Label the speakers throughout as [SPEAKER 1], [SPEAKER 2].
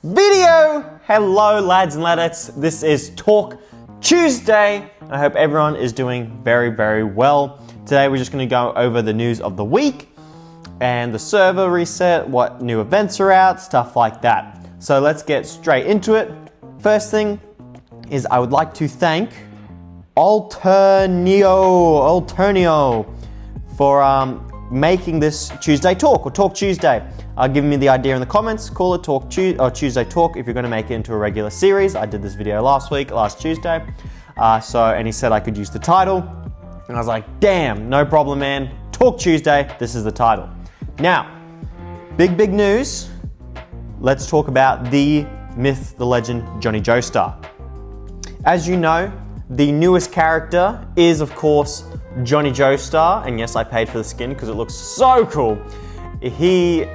[SPEAKER 1] video. Hello lads and ladettes, this is Talk Tuesday, and I hope everyone is doing very, very well. Today we're just going to go over the news of the week and the server reset, what new events are out, stuff like that. So let's get straight into it. First thing is I would like to thank Alternio for making this Tuesday Talk, or Talk Tuesday. Giving me the idea in the comments, call it Talk Tuesday Talk if you're going to make it into a regular series. I did this video last Tuesday, and he said I could use the title, and I was like, damn, no problem, man. Talk Tuesday, this is the title. Now, big news. Let's talk about the myth, the legend, Johnny Joestar. As you know, the newest character is, of course, Johnny Joestar, and yes, I paid for the skin because it looks so cool. He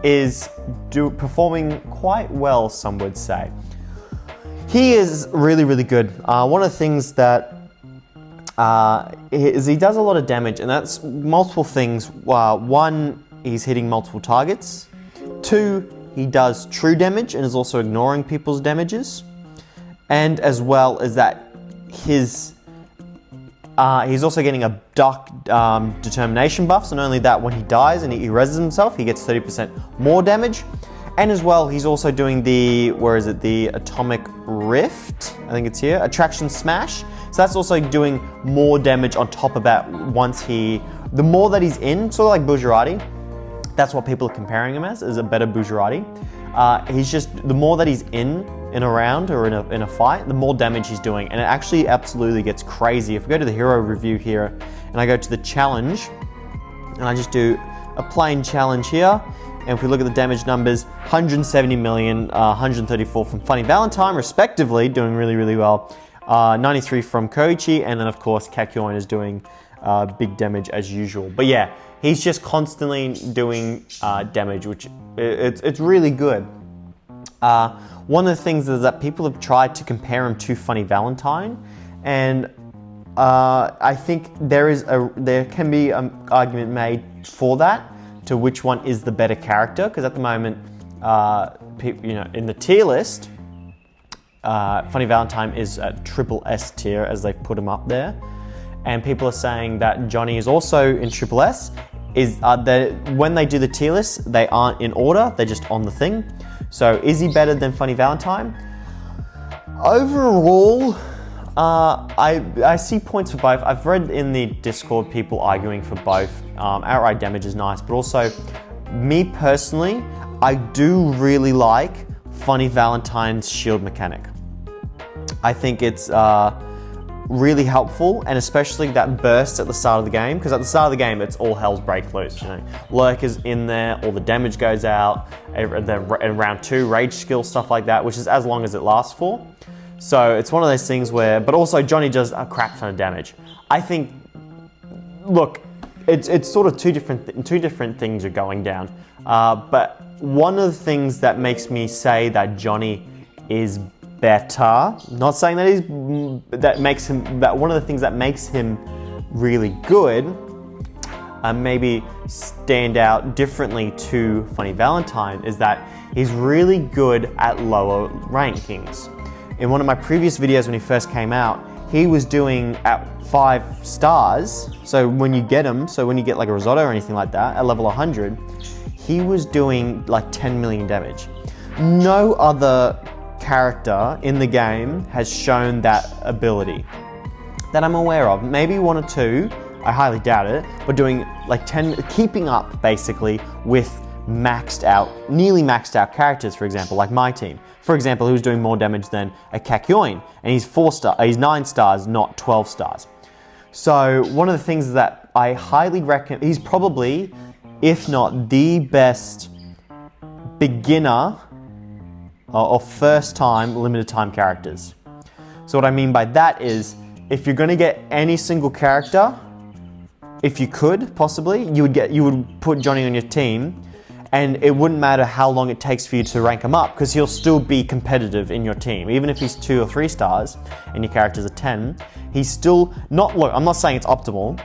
[SPEAKER 1] is performing quite well, some would say. He is really good. One of the things that is he does a lot of damage, and that's multiple things. One, he's hitting multiple targets. Two, he does true damage and is also ignoring people's damages. And as well as that, he's also getting a dark determination buff, so not only that, when he dies and he reses himself, he gets 30% more damage. And as well, he's also doing the Atomic Rift, I think it's here, Attraction Smash. So that's also doing more damage on top of that the more that he's in, sort of like Bujarati. That's what people are comparing him as a better Bujarati. He's just, the more that he's in a round or in a fight, the more damage he's doing, and it actually absolutely gets crazy. If we go to the hero review here, and I go to the challenge, and I just do a plain challenge here, and if we look at the damage numbers, 170 million, 134 from Funny Valentine, respectively, doing really well, 93 from Koichi, and then of course Kakyoin is doing big damage as usual. But yeah, he's just constantly doing damage, which it's really good. One of the things is that people have tried to compare him to Funny Valentine, and I think there can be an argument made for that, to which one is the better character, because at the moment, in the tier list, Funny Valentine is at triple S tier, as they put him up there, and people are saying that Johnny is also in triple S. When they do the tier list, they aren't in order, they're just on the thing. So is he better than Funny Valentine? Overall, I see points for both. I've read in the Discord people arguing for both. Outright damage is nice, but also, me personally, I do really like Funny Valentine's shield mechanic. I think it's really helpful, and especially that burst at the start of the game, because at the start of the game it's all hell's break loose. Lurkers in there, all the damage goes out, and then in round 2, rage skill, stuff like that, which is as long as it lasts for. So it's one of those things where, but also Johnny does a crap ton of damage. I think, look, it's sort of two different things are going down. But one of the things that makes me say that Johnny is better, not saying that one of the things that makes him really good, maybe stand out differently to Funny Valentine, is that he's really good at lower rankings. In one of my previous videos when he first came out, he was doing at 5 stars, so when you get him, so when you get like a risotto or anything like that, at level 100, he was doing like 10 million damage. No other character in the game has shown that ability that I'm aware of. Maybe 1 or 2, I highly doubt it, but doing like 10, keeping up basically with nearly maxed out characters, for example, like my team. For example, who's doing more damage than a Kakyoin, and he's 9 stars, not 12 stars. So one of the things that I highly recommend, he's probably, if not the best beginner or first time limited time characters. So what I mean by that is, if you're going to get any single character, if you could possibly, you would put Johnny on your team, and it wouldn't matter how long it takes for you to rank him up, because he'll still be competitive in your team. Even if he's 2 or 3 stars and your character's a 10, he's still not, look, I'm not saying it's optimal,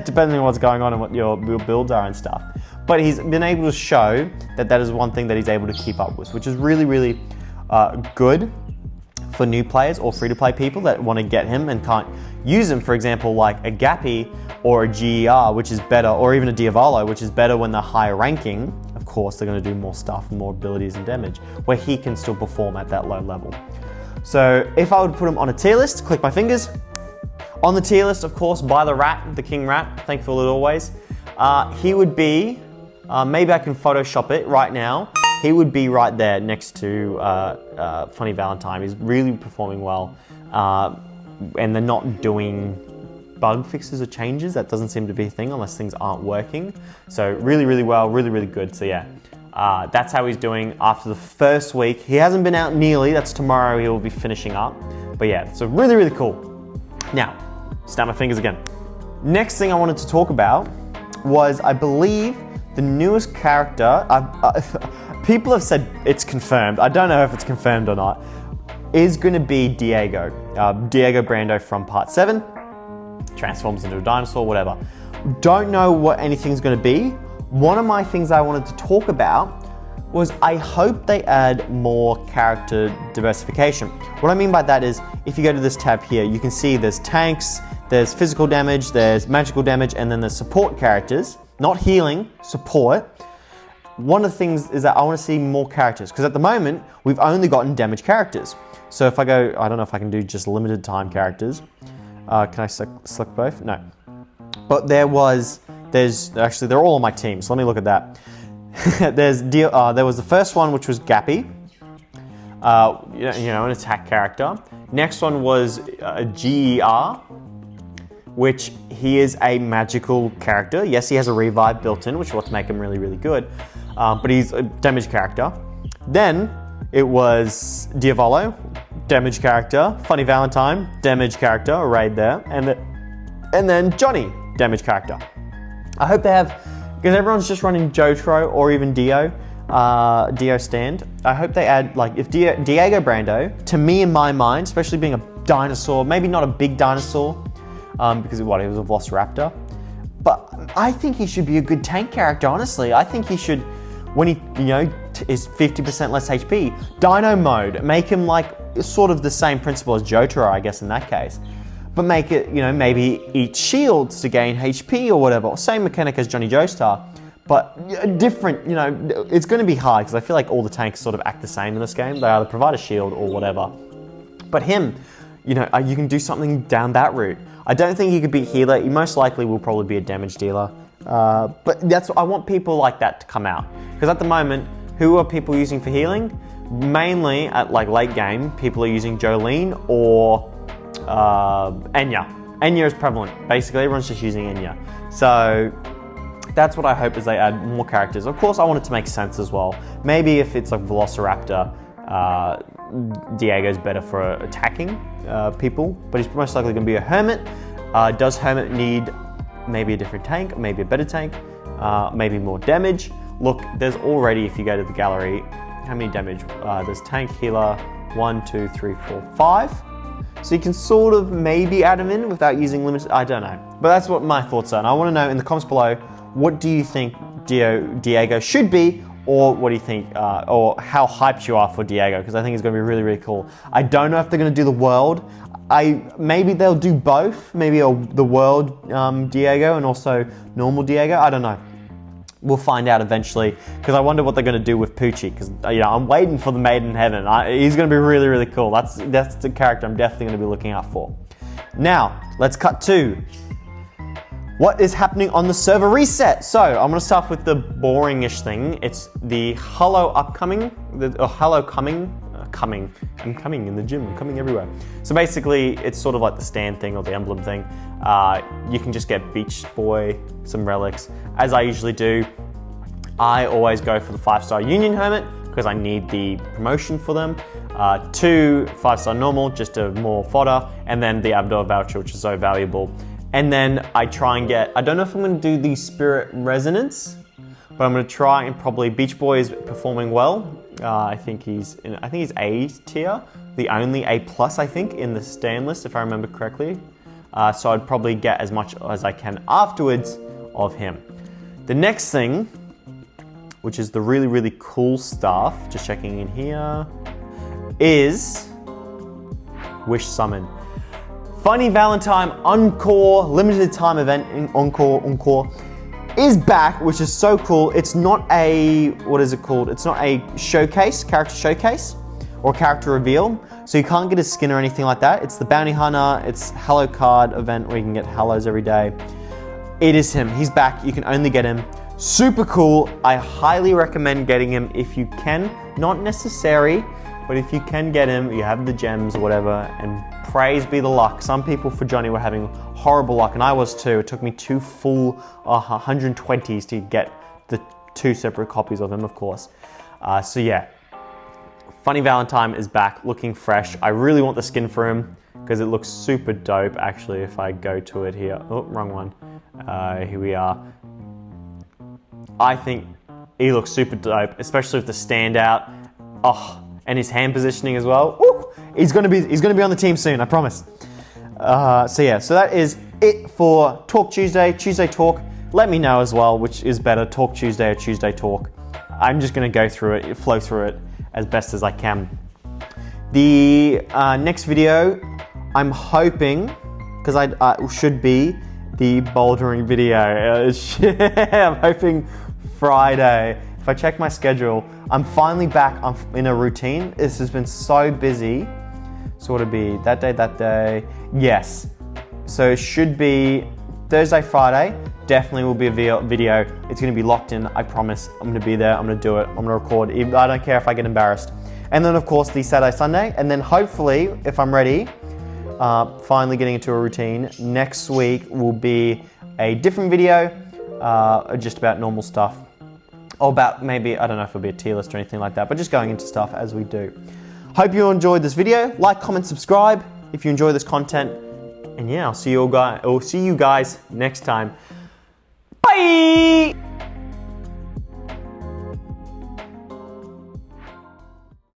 [SPEAKER 1] depending on what's going on and what your builds are and stuff, but he's been able to show that that is one thing that he's able to keep up with, which is really, really good for new players or free-to-play people that want to get him and can't use him. For example, like a Gappy or a GER, which is better, or even a Diavolo, which is better when they're higher ranking. Of course, they're going to do more stuff, more abilities and damage, where he can still perform at that low level. So if I would put him on a tier list, click my fingers. On the tier list, of course, by the rat, the king rat, thankful as always, he would be, maybe I can Photoshop it right now, he would be right there next to Funny Valentine. He's really performing well, and they're not doing bug fixes or changes. That doesn't seem to be a thing unless things aren't working. So really, really well, really, really good. So yeah, that's how he's doing after the first week. He hasn't been out nearly, that's tomorrow he will be finishing up. But yeah, so really, really cool. Now, snap my fingers again. Next thing I wanted to talk about was, I believe, the newest character. People have said it's confirmed. I don't know if it's confirmed or not. Is going to be Diego. Diego Brando from Part 7. Transforms into a dinosaur, whatever. Don't know what anything's going to be. One of my things I wanted to talk about was I hope they add more character diversification. What I mean by that is, if you go to this tab here, you can see there's tanks, there's physical damage, there's magical damage, and then there's support characters. Not healing, support. One of the things is that I want to see more characters, because at the moment, we've only gotten damage characters. So if I go, I don't know if I can do just limited time characters. Can I select both? No. But there was actually, they're all on my team, so let me look at that. There was the first one, which was Gappy, an attack character. Next one was a GER, which he is a magical character. Yes, he has a revive built in, which is what to make him really, really good. But he's a damage character. Then it was Diavolo, damage character. Funny Valentine, damage character, arrayed there. And then Johnny, damage character. I hope they have, because everyone's just running Jotaro or even Dio stand. I hope they add, like, if Diego Brando, to me in my mind, especially being a dinosaur, maybe not a big dinosaur, because he was a Velociraptor, but I think he should be a good tank character, honestly. I think he should, when he, is 50% less HP, Dino mode, make him like sort of the same principle as Jotaro, I guess, in that case. But make it, maybe eat shields to gain HP or whatever. Same mechanic as Johnny Joestar, but different, it's going to be hard because I feel like all the tanks sort of act the same in this game. They either provide a shield or whatever. But him, you can do something down that route. I don't think he could be a healer. He most likely will probably be a damage dealer. But I want people like that to come out. Because at the moment, who are people using for healing? Mainly at like late game, people are using Jolene or Enya. Enya is prevalent. Basically, everyone's just using Enya. So that's what I hope is they add more characters. Of course, I want it to make sense as well. Maybe if it's like Velociraptor, Diego's better for attacking people, but he's most likely going to be a Hermit. Does Hermit need maybe a different tank, maybe a better tank, maybe more damage? Look, there's already, if you go to the gallery, how many damage? There's tank, healer, 1, 2, 3, 4, 5. So you can sort of maybe add them in without using limited, I don't know. But that's what my thoughts are. And I want to know in the comments below, what do you think Diego should be? Or what do you think, or how hyped you are for Diego? Because I think it's going to be really, really cool. I don't know if they're going to do the world. Maybe they'll do both. Maybe the world Diego and also normal Diego. I don't know. We'll find out eventually. Because I wonder what they're going to do with Poochie. Because I'm waiting for the Maid in Heaven. He's going to be really, really cool. That's the character I'm definitely going to be looking out for. Now, let's cut to what is happening on the server reset. So I'm going to start with the boring-ish thing. It's the Hello Coming. I'm coming in the gym. I'm coming everywhere. So basically, it's sort of like the stand thing or the emblem thing. You can just get Beach Boy, some relics. As I usually do, I always go for the 5-star Union Hermit because I need the promotion for them. 2 5-star normal, just a more fodder, and then the Abdor voucher, which is so valuable. And then I try and get, I don't know if I'm going to do the Spirit Resonance, but I'm going to try and probably, Beach Boy is performing well. I think he's A tier, the only A+, I think, in the stand list, if I remember correctly. So I'd probably get as much as I can afterwards of him. The next thing which is the really, really cool stuff, just checking in here, is Wish Summon. Funny Valentine Encore, limited time event in Encore is back, which is so cool. It's not a, what is it called? It's not a showcase, character showcase, or character reveal. So you can't get a skin or anything like that. It's the Bounty Hunter, it's Hello card event where you can get hellos every day. It is him, he's back, you can only get him. Super cool, I highly recommend getting him if you can. Not necessary, but if you can get him, you have the gems or whatever, and praise be the luck. Some people for Johnny were having horrible luck, and I was too. It took me 2 full 120s to get the 2 separate copies of him, of course. So yeah, Funny Valentine is back, looking fresh. I really want the skin for him, because it looks super dope, actually, if I go to it here. Oh, wrong one. Here we are. I think he looks super dope, especially with the standout. Oh, and his hand positioning as well. Woo! He's gonna be on the team soon, I promise. So yeah, so that is it for Talk Tuesday, Tuesday Talk. Let me know as well which is better, Talk Tuesday or Tuesday Talk. I'm just gonna go through it, flow through it as best as I can. The next video, I'm hoping, because I should be the bouldering video. I'm hoping Friday. If I check my schedule, I'm finally back. I'm in a routine. This has been so busy. So would it be that day? Yes. So it should be Thursday, Friday. Definitely will be a video. It's gonna be locked in, I promise. I'm gonna be there, I'm gonna do it, I'm gonna record. I don't care if I get embarrassed. And then of course the Saturday, Sunday. And then hopefully, if I'm ready, finally getting into a routine, next week will be a different video, just about normal stuff. Or about maybe, I don't know if it'll be a tier list or anything like that, but just going into stuff as we do. Hope you enjoyed this video. Like, comment, subscribe if you enjoy this content. And yeah, I'll see you guys next time. Bye!